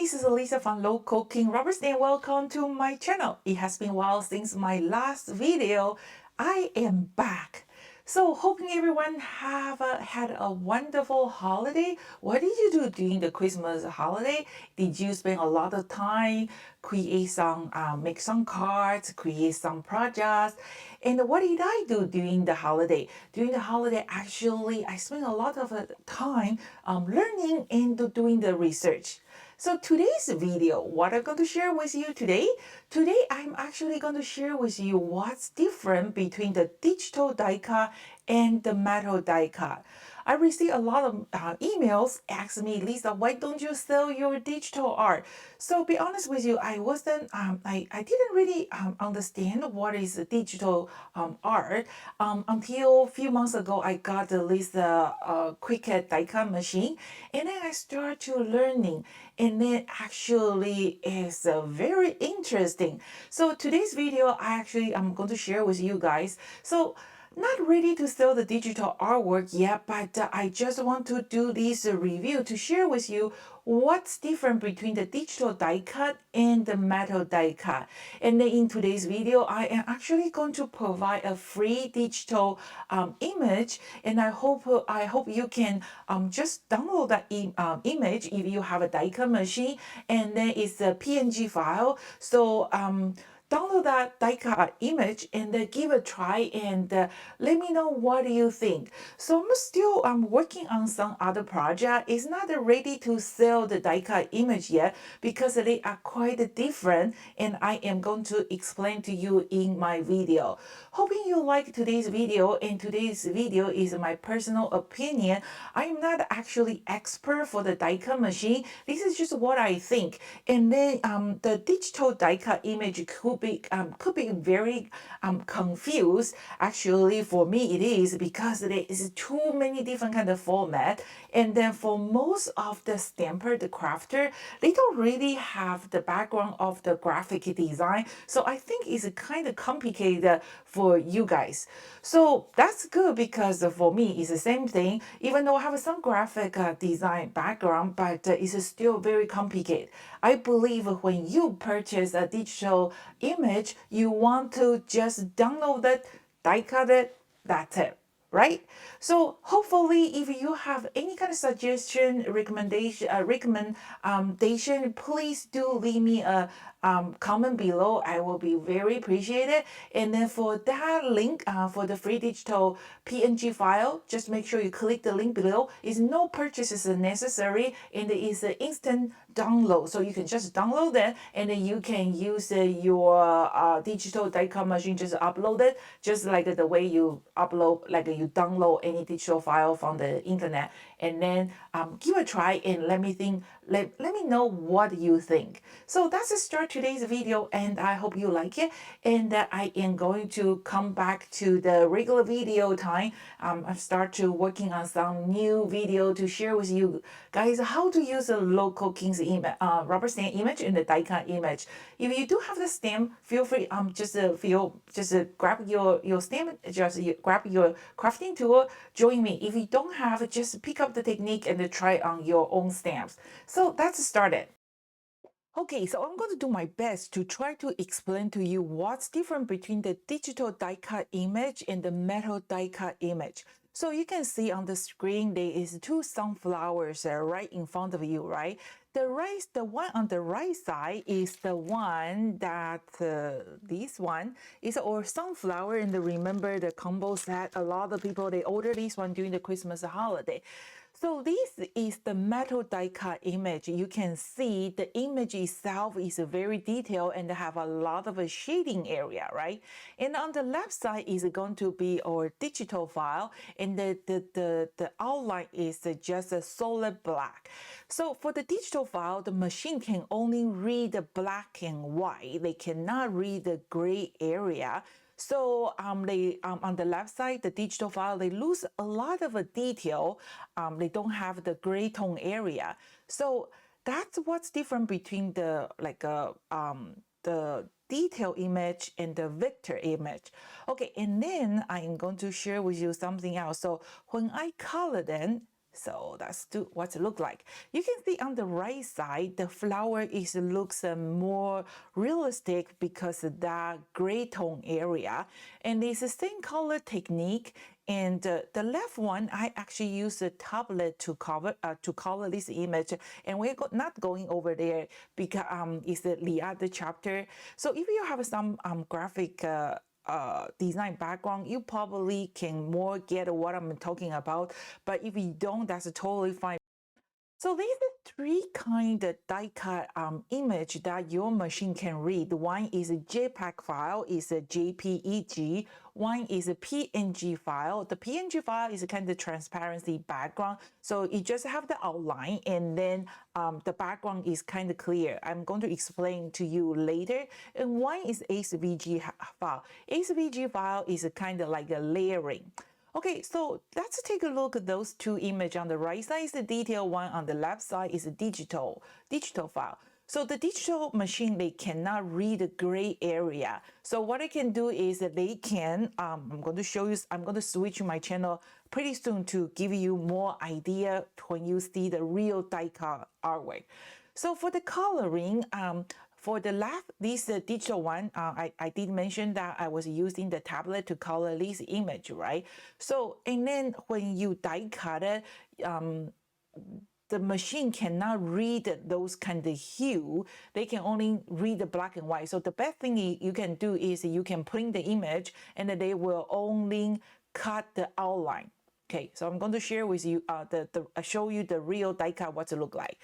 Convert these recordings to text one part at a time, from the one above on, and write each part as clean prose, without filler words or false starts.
this is Lisa from Local King Roberts and welcome to my channel. It has been a while since my last video. I am back. So hoping everyone have had a wonderful holiday. What did you do during the Christmas holiday? Did you spend a lot of time make some cards, create some projects? And what did I do during the holiday? During the holiday, actually, I spent a lot of time learning and doing the research. So today's video, what I'm going to share with you today, I'm actually going to share with you what's different between the digital die cut and the metal die cut. I received a lot of emails asking me, Lisa, why don't you sell your digital art? So be honest with you, I didn't really understand what is digital art until a few months ago. I got this Cricut die cut machine, and then I started to learning, and then actually is very interesting. So today's video, I'm going to share with you guys. So not ready to sell the digital artwork yet, but I just want to do this review to share with you what's different between the digital die cut and the metal die cut. And then in today's video, I am actually going to provide a free digital image, and I hope you can just download that image if you have a die cut machine, and then it's a PNG file. So download that die cut image and give a try, and let me know what you think. So I'm still working on some other project. It's not ready to sell the die cut image yet because they are quite different, and I am going to explain to you in my video. Hoping you like today's video, and today's video is my personal opinion. I am not actually expert for the die cut machine. This is just what I think. And then the digital die cut image could be very confused. Actually, for me it is, because there is too many different kind of format, and then for most of the stamper, the crafter, they don't really have the background of the graphic design. So I think it's kind of complicated for you guys. So that's good, because for me it's the same thing. Even though I have some graphic design background, but it's still very complicated. I believe when you purchase a digital image, you want to just download it, die cut it, that's it, right? So hopefully, if you have any kind of suggestion, recommendation, please do leave me a comment below. I will be very appreciated. And then for that link, for the free digital PNG file, just make sure you click the link below. Is no purchases necessary, and it is an instant download, so you can just download it, and then you can use your digital die cut machine, just upload it, just like the way you upload, like you download any digital file from the internet, and then give a try and let me know what you think. So that's start today's video, and I hope you like it, and I am going to come back to the regular video time. I start to working on some new video to share with you guys how to use a local King's rubber stamp image and the die cut image. If you do have the stamp, feel free just grab your stamp, just grab your crafting tool, join me. If you don't have, just pick up the technique and try on your own stamps. So that's started. Okay, so I'm going to do my best to try to explain to you what's different between the digital die cut image and the metal die cut image. So you can see on the screen there is two sunflowers right in front of you, right? The one on the right side is the one that this one is our sunflower, and remember the combo set. A lot of people, they order this one during the Christmas holiday. So this is the metal die cut image. You can see the image itself is very detailed and have a lot of a shading area, right? And on the left side is going to be our digital file, and the outline is just a solid black. So for the digital file, the machine can only read the black and white. They cannot read the gray area. So they on the left side, the digital file, they lose a lot of a detail. They don't have the gray tone area. So that's what's different between the detail image and the vector image. Okay, and then I am going to share with you something else. So when I color them, So that's what it looks like. You can see on the right side, the flower looks more realistic because of that gray tone area. And it's the same color technique. And the left one, I actually use a tablet to color this image. And we're not going over there because it's the other chapter. So if you have some graphic design background, you probably can more get what I'm talking about. But if you don't, that's totally fine. So these are three kind of die cut image that your machine can read. One is a JPEG file, is a JPEG. One is a PNG file. The PNG file is a kind of transparency background. So you just have the outline and then the background is kind of clear. I'm going to explain to you later. And one is SVG file. SVG file is a kind of like a layering. Okay, so let's take a look at those two images. On the right side is the detailed one, on the left side is a digital file. So the digital machine, they cannot read the gray area. So what I can do is that they can, I'm going to show you, I'm going to switch my channel pretty soon to give you more idea when you see the real die cut artwork. So for the coloring, for the left, this digital one, I did mention that I was using the tablet to color this image, right? So, and then when you die cut it, the machine cannot read those kind of hue. They can only read the black and white. So the best thing you can do is you can print the image and then they will only cut the outline. Okay, so I'm going to share with you, show you the real die cut, what it look like.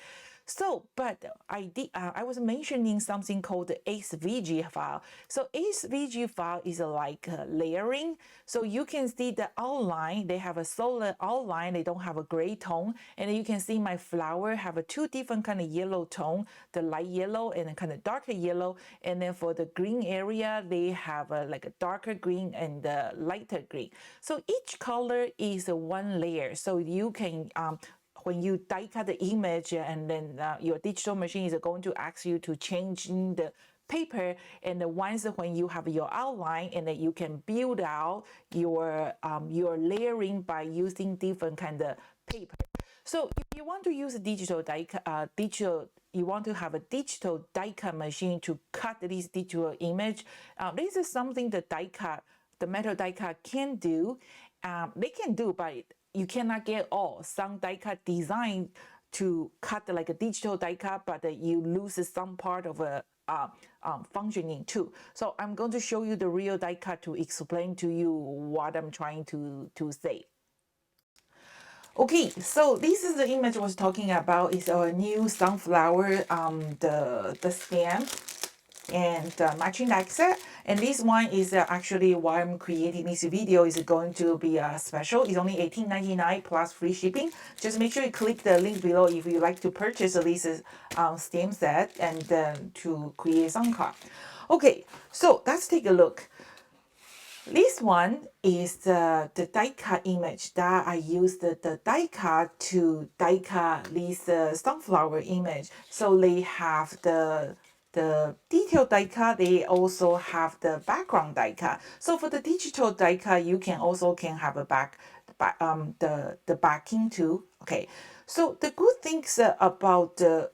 So, but I was mentioning something called the SVG file. So SVG file is like layering. So you can see the outline, they have a solid outline, they don't have a gray tone. And you can see my flower have a two different kind of yellow tone, the light yellow and a kind of darker yellow. And then for the green area, they have like a darker green and a lighter green. So each color is one layer. So you can when you die cut the image and then your digital machine is going to ask you to change in the paper, and then once when you have your outline, and then you can build out your layering by using different kind of paper. So if you want to use a digital you want to have a digital die cut machine to cut this digital image. This is something the metal die cut can do. They can do, but you cannot get all. Some die cut design to cut like a digital die cut, but you lose some part of a functioning too. So I'm going to show you the real die cut to explain to you what I'm trying to say. Okay, so this is the image I was talking about. It's our new sunflower, the stem and matching die set. And this one is actually why I'm creating this video is going to be special. It's only $18.99 plus free shipping. Just make sure you click the link below if you like to purchase this stem set and to create some card. Okay, so let's take a look. This one is the die cut image that I used the die cut to die cut this sunflower image. So they have the detailed die cut, they also have the background die cut. So for the digital die cut, you can also have a the backing too. Okay, so the good things about the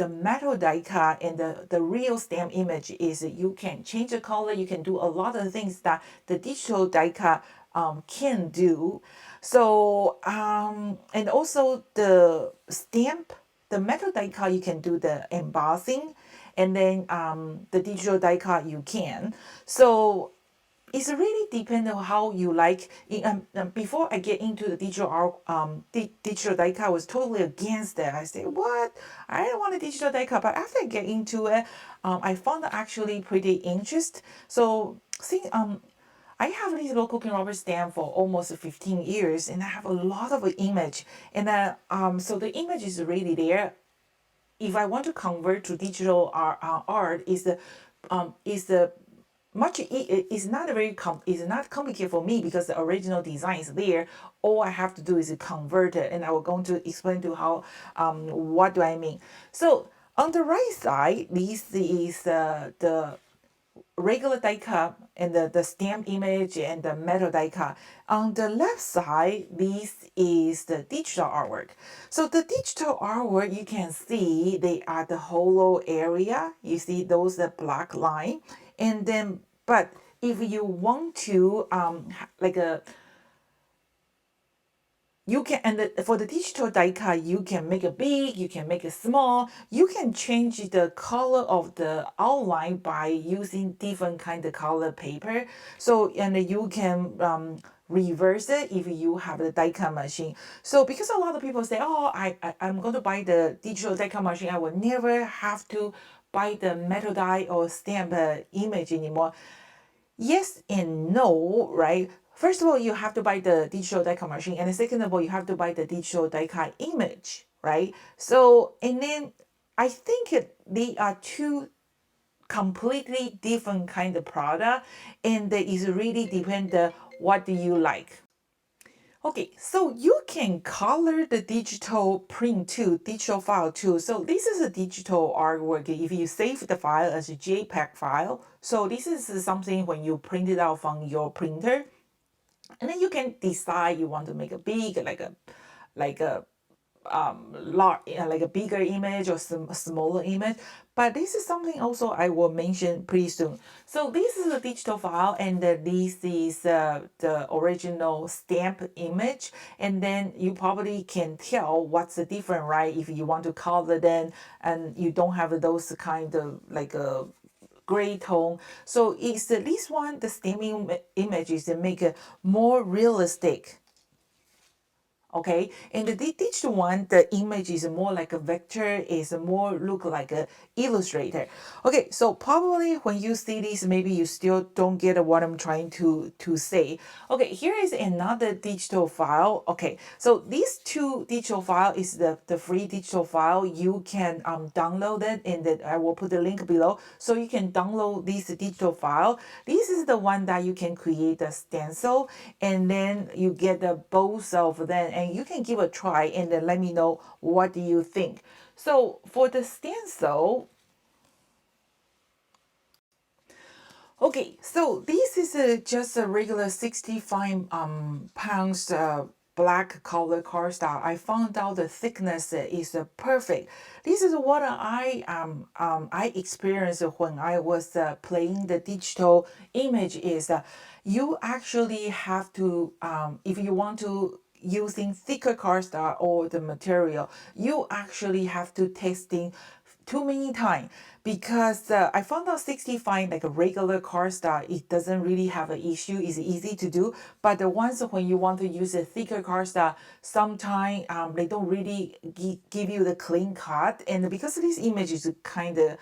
metal die cut and the real stem image is you can change the color, you can do a lot of things that the digital die cut can do. So and also the stamp, the metal die cut, you can do the embossing, and then the digital die cut you can. So it's really depends on how you like. Before I get into the digital die cut, I was totally against that. I said, what? I don't want a digital die cut. But after I get into it, I found it actually pretty interesting. So see, I have this local cooking rubber stamp for almost 15 years, and I have a lot of image. And so the image is really there. If I want to convert to digital art, is the much it's not it's not complicated for me because the original design is there. All I have to do is convert it, and I will go to explain to how what do I mean. So on the right side, this is the regular die cut and the stamp image and the metal die cut. On the left side, this is the digital artwork. So the digital artwork, you can see they are the hollow area. You see those the black line. And then, but if you want to like a you can, and for the digital die cut, you can make it big, you can make it small, you can change the color of the outline by using different kind of color paper. So, and you can reverse it if you have the die cut machine. So because a lot of people say, oh, I'm going to buy the digital die cut machine, I will never have to buy the metal die or stamp image anymore. Yes and no, right? First of all, you have to buy the digital die cut machine, and second of all, you have to buy the digital die cut image, right? So, and then I think they are two completely different kind of product, and it is really depend what do you like. Okay, so you can color the digital print too, digital file too. So this is a digital artwork. If you save the file as a JPEG file, so this is something when you print it out from your printer, and then you can decide you want to make a big, like a large, like a bigger image or some smaller image. But this is something also I will mention pretty soon. So this is a digital file, and this is the original stamp image. And then you probably can tell what's the difference, right? If you want to color them and you don't have those kind of like a gray tone. So it's this one, the stamping image is to make it more realistic. Okay, and the digital one, the image is more like a vector, is more look like a illustrator. Okay, so probably when you see this, maybe you still don't get what I'm trying to say. Okay, here is another digital file. Okay, so these two digital file is the free digital file. You can download it, and then I will put the link below, so you can download this digital file. This is the one that you can create a stencil, and then you get the both of them, and you can give a try and then let me know what do you think. So for the stencil, okay, so this is just a regular 65 pounds black color cardstock. I found out the thickness is perfect. This is what I experienced when I was playing the digital image. Is you actually have to if you want to using thicker cardstock or the material, you actually have to testing too many times, because I found out 65 like a regular cardstock, it doesn't really have an issue. It's easy to do. But the ones when you want to use a thicker cardstock, sometimes they don't really give you the clean cut. And because this image is kind of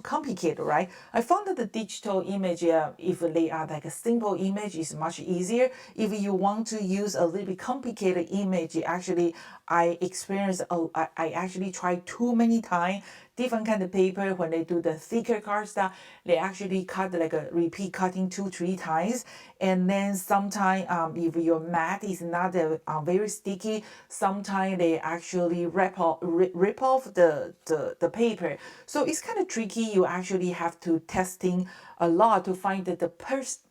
complicated, right? I found that the digital image, if they are like a simple image, is much easier. If you want to use a little bit complicated image, actually, I experienced, I actually tried too many times different kind of paper. When they do the thicker cardstock, they actually cut like a repeat cutting 2-3 times. And then sometimes if your mat is not very sticky, sometimes they actually rip off the paper. So it's kind of tricky. You actually have to testing a lot to find the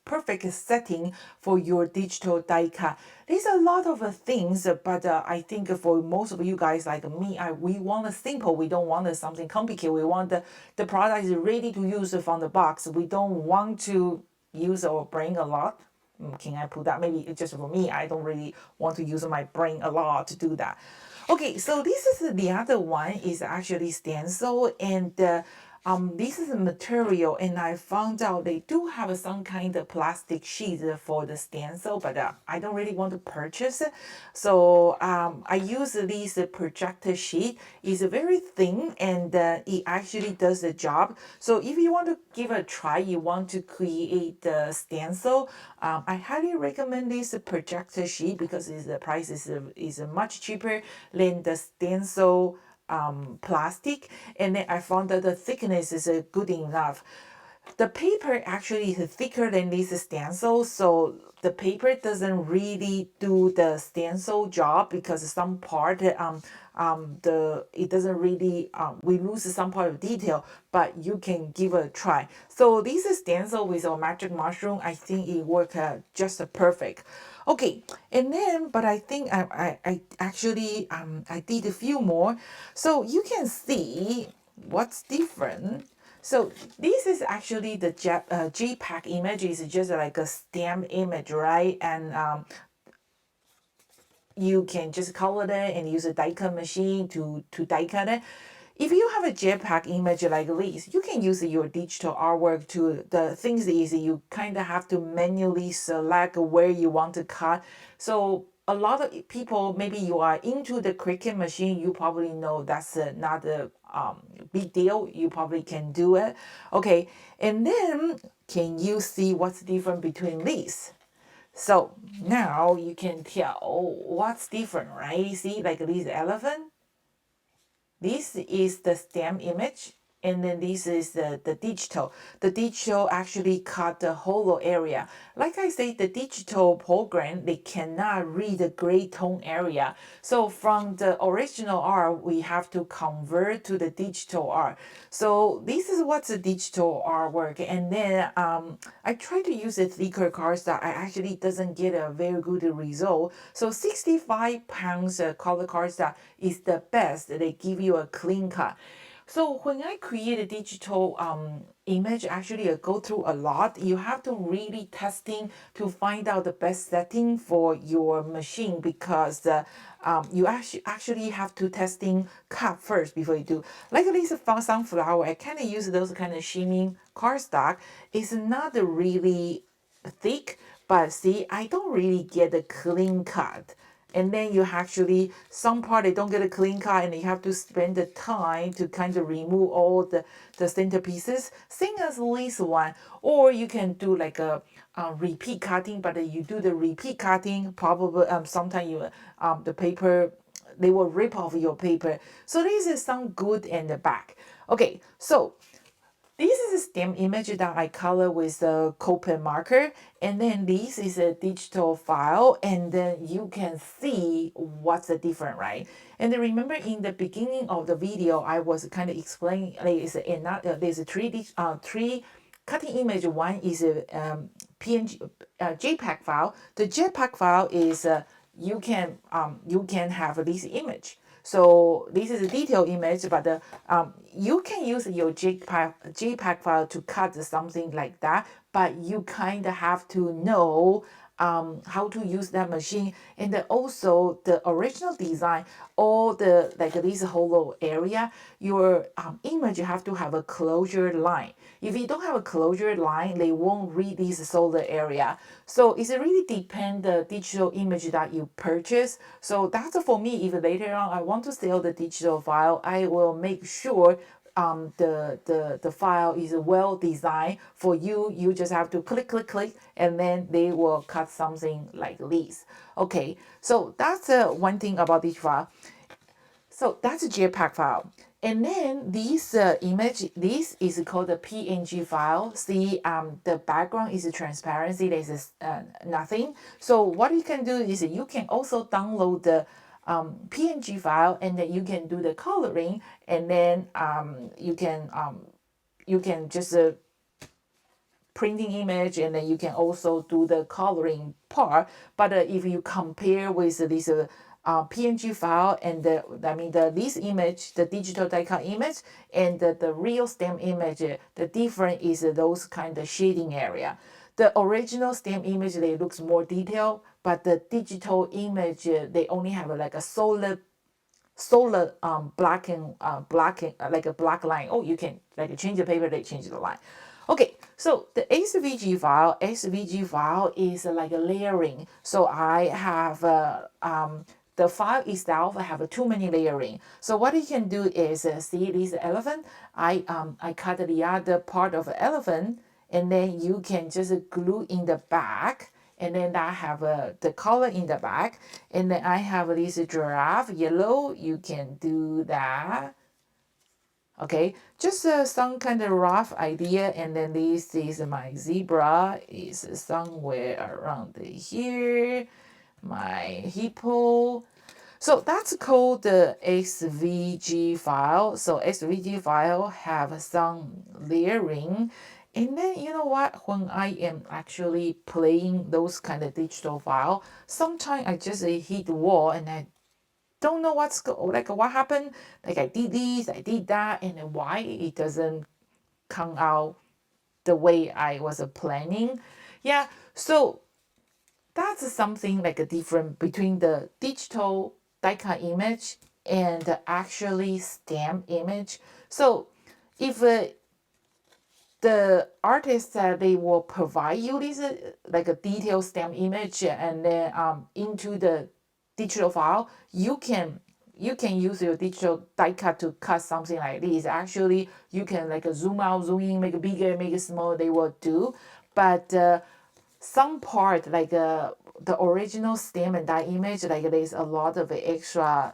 perfect setting for your digital die cut. There's a lot of things, but I think for most of you guys like me, we want a simple. We don't want something complicated. We want the product is ready to use from the box. We don't want to use our brain a lot. Can I put that? Maybe it's just for me. I don't really want to use my brain a lot to do that. Okay, so this is the other one is actually stencil, and this is a material, and I found out they do have some kind of plastic sheet for the stencil, but I don't really want to purchase it. So I use this projector sheet. It's very thin, and it actually does the job. So if you want to give it a try, you want to create the stencil, I highly recommend this projector sheet because the price is much cheaper than the stencil plastic, and then I found that the thickness is good enough. The paper actually is thicker than this stencil, so the paper doesn't really do the stencil job because some part it doesn't really we lose some part of detail, but you can give it a try. So this stencil with our magic mushroom, I think it worked just perfect. Okay, and then but I think I actually I did a few more, so you can see what's different. So this is actually the JPEG image. Is just like a stamp image, right? And you can just color it and use a die cut machine to die cut it. If you have a JPEG image like this, you can use your digital artwork to, the things is you kind of have to manually select where you want to cut. So a lot of people, maybe you are into the Cricut machine, you probably know that's not a big deal. You probably can do it. Okay, and then can you see what's different between these? So now you can tell what's different, right? See, like this elephant, this is the stem image, and then this is the digital. The digital actually cut the hollow area. Like I say, the digital program, they cannot read the gray tone area. So from the original art, we have to convert to the digital art. So this is what's the digital artwork. And then I try to use a thicker cardstock. I actually doesn't get a very good result. So 65 pounds color cardstock is the best. They give you a clean cut. So when I create a digital image, actually I go through a lot. You have to really testing to find out the best setting for your machine, because you actually have to testing cut first before you do. Like this sunflower, I kind of use those kind of shimming cardstock. It's not really thick, but see, I don't really get a clean cut. And then you actually, some part they don't get a clean cut, and you have to spend the time to kind of remove all the center pieces. Same as this one. Or you can do like a repeat cutting, but you do the repeat cutting, probably sometimes you the paper, they will rip off your paper. So this is some good and the back. Okay, so this is a stem image that I color with a Copic marker, and then this is a digital file, and then you can see what's the difference, right? And then remember in the beginning of the video, I was kind of explaining there's three cutting image. One is a PNG JPEG file. The JPEG file is you can have this image. So this is a detailed image, but you can use your JPEG file to cut something like that, but you kind of have to know how to use that machine, and then also the original design, all the like this hollow area, your image have to have a closure line. If you don't have a closure line, they won't read this solar area. So it's really depend the digital image that you purchase. So that's for me. If later on I want to sell the digital file, I will make sure the file is well designed for you. You just have to click, and then they will cut something like this. Okay, so that's one thing about this file. So that's a JPEG file. And then this image, this is called the PNG file. See, the background is transparency. There's nothing. So what you can do is you can also download the PNG file, and then you can do the coloring, and then you can just printing image, and then you can also do the coloring part. But if you compare with this PNG file and this image, the digital die cut image, and the real stem image, the difference is those kind of shading area. The original stem image, they looks more detailed, but the digital image, they only have like a solid blacking like a black line. Oh, you can like change the paper, they change the line. Okay, so the SVG file is like a layering. So I have the file itself, I have too many layering. So what you can do is see this elephant. I cut the other part of the elephant, and then you can just glue in the back, and then I have the color in the back, and then I have this giraffe yellow. You can do that. Okay, just some kind of rough idea, and then this is my zebra is somewhere around here, my hippo. So that's called the SVG file. So SVG file have some layering. And then you know what? When I am actually playing those kind of digital file, sometimes I just hit the wall and I don't know like what happened. Like I did this, I did that, and then why it doesn't come out the way I was planning. Yeah, so that's something like a different between the digital die-cut image and the actually stamp image. So if the artist said they will provide you this like a detailed stamp image and then into the digital file, you can use your digital die cut to cut something like this. Actually, you can like zoom out, zoom in, make it bigger, make it smaller. They will do, but some part like the original stamp and die image, like there's a lot of extra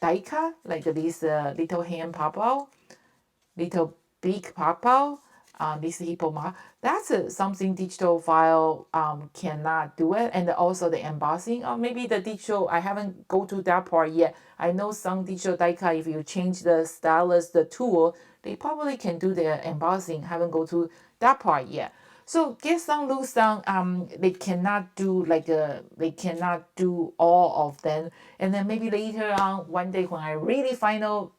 die cut, like this little hand pop out, little big pop out, this hippo. That's something digital file cannot do it, and also the embossing. Or maybe the digital, I haven't go to that part yet. I know some digital die cut, if you change the stylus, the tool, they probably can do the embossing. Haven't go to that part yet. So get some loose some. They cannot do like they cannot do all of them. And then maybe later on one day when I really final,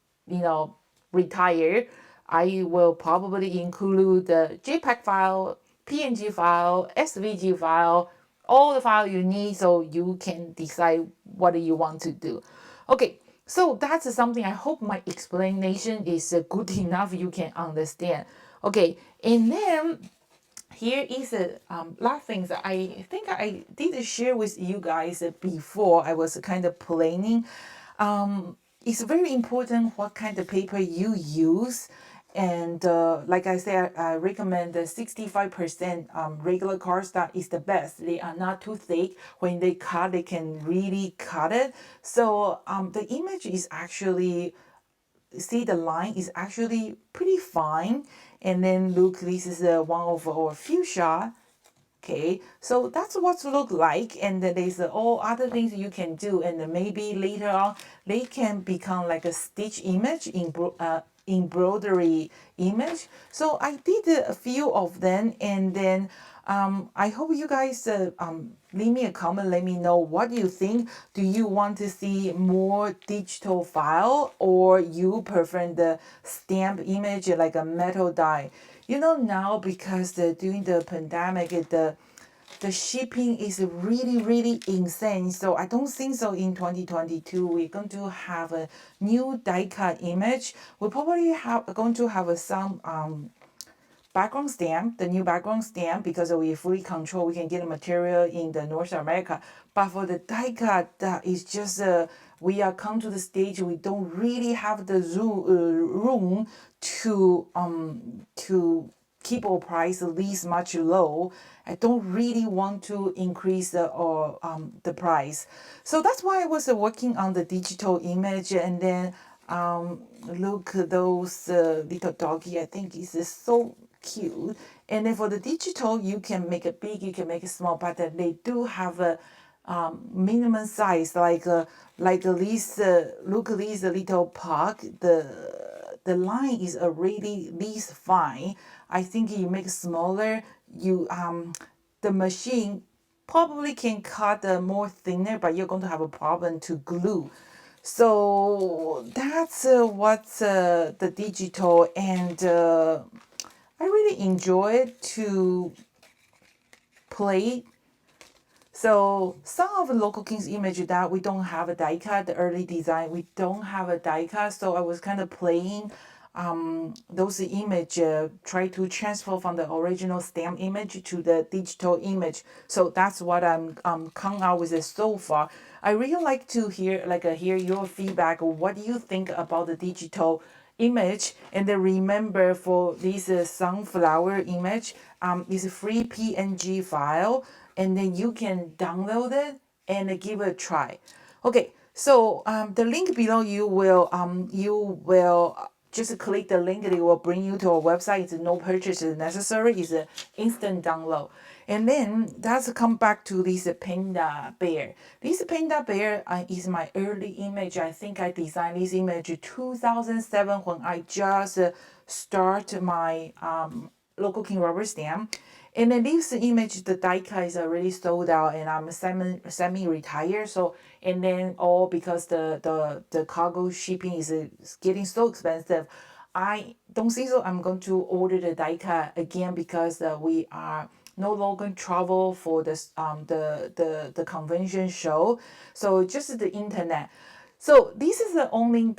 retire, I will probably include the JPEG file, PNG file, SVG file, all the file you need so you can decide what you want to do. Okay, so that's something I hope my explanation is good enough you can understand. Okay, and then here is a lot of things that I think I did share with you guys before I was kind of planning. It's very important what kind of paper you use. And like I said, I recommend the 65% regular cardstock is the best. They are not too thick. When they cut, they can really cut it. So the image is actually, see the line is actually pretty fine. And then look, this is one of our Fuchsia. Okay, so that's what it look like, and then there's all other things you can do, and then maybe later on they can become like a stitch image, embroidery image. So I did a few of them, and then I hope you guys leave me a comment, let me know what you think. Do you want to see more digital file, or you prefer the stamp image like a metal die? Now because during the pandemic, the shipping is really insane. So I don't think so in 2022 we're going to have a new die cut image. We probably going to have some background stamp, the new background stamp, because we fully control, we can get the material in the North America. But for the die cut, that is just we are come to the stage we don't really have the room to keep our price at least much low. I don't really want to increase the price. So that's why I was working on the digital image, and then look at those little doggy. I think is so cute. And then for the digital, you can make it big, you can make it small, but they do have a minimum size, like at least look at this little pug. The line is already least fine. I think you make smaller, you the machine probably can cut more thinner, but you're going to have a problem to glue. So that's what's the digital, and I really enjoy to play. So some of the local king's image that we don't have a die cut, the early design, we don't have a die cut. So I was kind of playing those image, try to transfer from the original stamp image to the digital image. So that's what I'm coming out with it so far. I really like to hear your feedback. What do you think about the digital image? And then remember, for this sunflower image, it's a free PNG file, and then you can download it and give it a try. Okay, so the link below, you will just click the link, it will bring you to our website. It's no purchase necessary. It's an instant download. And then that's come back to this Panda bear. This Panda bear is my early image. I think I designed this image in 2007 when I just start my local king rubber stamp. And then this image, the die-cut is already sold out, and I'm semi-retired. So, and then all because the cargo shipping is getting so expensive, I don't think so. I'm going to order the die-cut again because we are no longer travel for this the convention show. So just the internet. So this is the only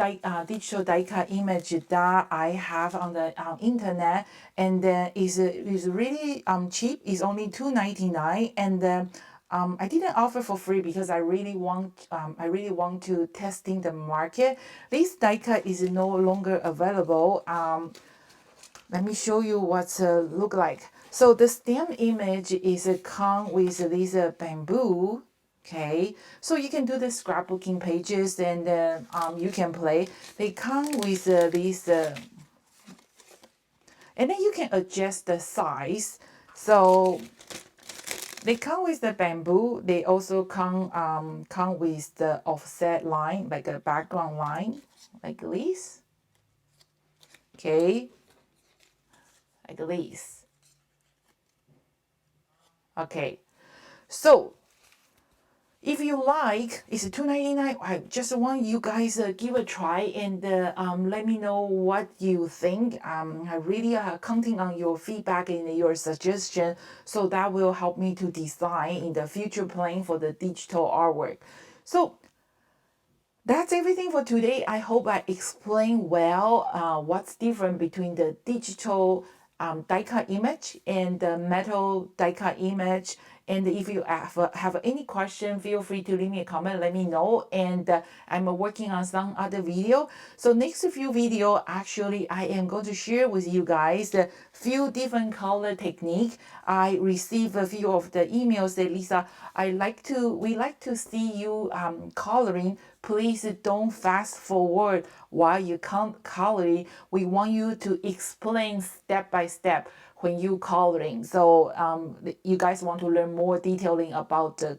digital die-cut image that I have on the internet, and then is really cheap. It's only $2.99, and I didn't offer for free because I really want to testing the market. This die-cut is no longer available. Let me show you what's look like. So the stamp image is come with this bamboo. Okay, so you can do the scrapbooking pages, and you can play. They come with these, and then you can adjust the size. So they come with the bamboo. They also come with the offset line, like a background line, like this. Okay, like this. Okay, so if you like, it's $2.99. I just want you guys give a try, and let me know what you think. I really counting on your feedback and your suggestion, so that will help me to design in the future plan for the digital artwork. So that's everything for today. I hope I explained well what's different between the digital die-cut image and the metal die-cut image. And if you have any question, feel free to leave me a comment, let me know. And I'm working on some other video. So next few video, actually, I am going to share with you guys a few different color technique. I received a few of the emails that Lisa, we like to see you coloring. Please don't fast forward while you coloring. We want you to explain step by step when you coloring. So you guys want to learn more detailing about the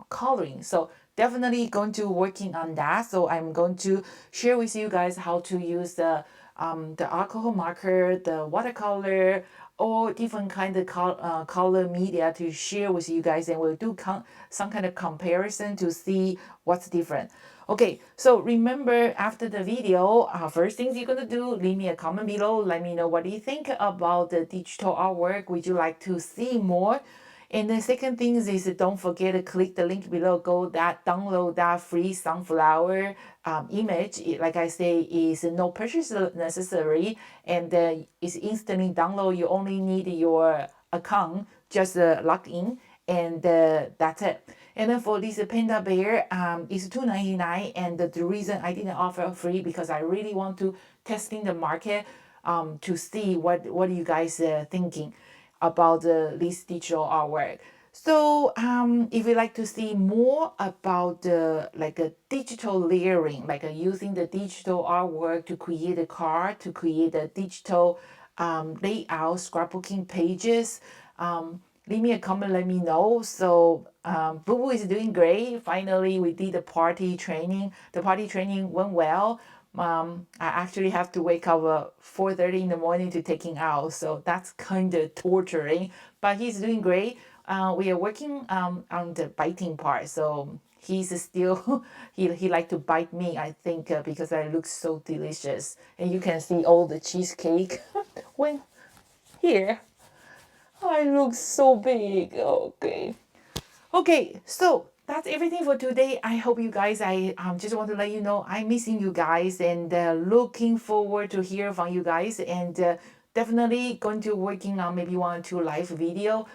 coloring. So definitely going to working on that. So I'm going to share with you guys how to use the alcohol marker, the watercolor, or different kind of color media to share with you guys, and we'll do some kind of comparison to see what's different. Okay, so remember, after the video, first things you're gonna do, leave me a comment below. Let me know what do you think about the digital artwork. Would you like to see more? And the second thing is don't forget to click the link below. Download that free sunflower image. Like I say, is no purchase necessary, and it's instantly download. You only need your account, just log in, and that's it. And then for this Panda bear, it's $2.99, and the reason I didn't offer free because I really want to testing the market to see what you guys thinking about this digital artwork. So if you like to see more about like a digital layering, like using the digital artwork to create a card, to create a digital layout, scrapbooking pages, leave me a comment, let me know. So Boo Boo is doing great. Finally, we did the party training. The party training went well. I actually have to wake up 4:30 in the morning to take him out, so that's kind of torturing. But he's doing great. We are working on the biting part, so he's still he like to bite me, I think, because I look so delicious, and you can see all the cheesecake when here. I look so big. Okay, so that's everything for today. I hope you guys, I just want to let you know I'm missing you guys, and looking forward to hear from you guys, and definitely going to working on maybe 1 or 2 live video.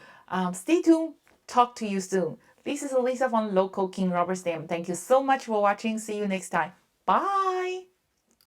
Stay tuned. Talk to you soon. This is Lisa from Local King Rubber Stamp. Thank you so much for watching. See you next time. Bye.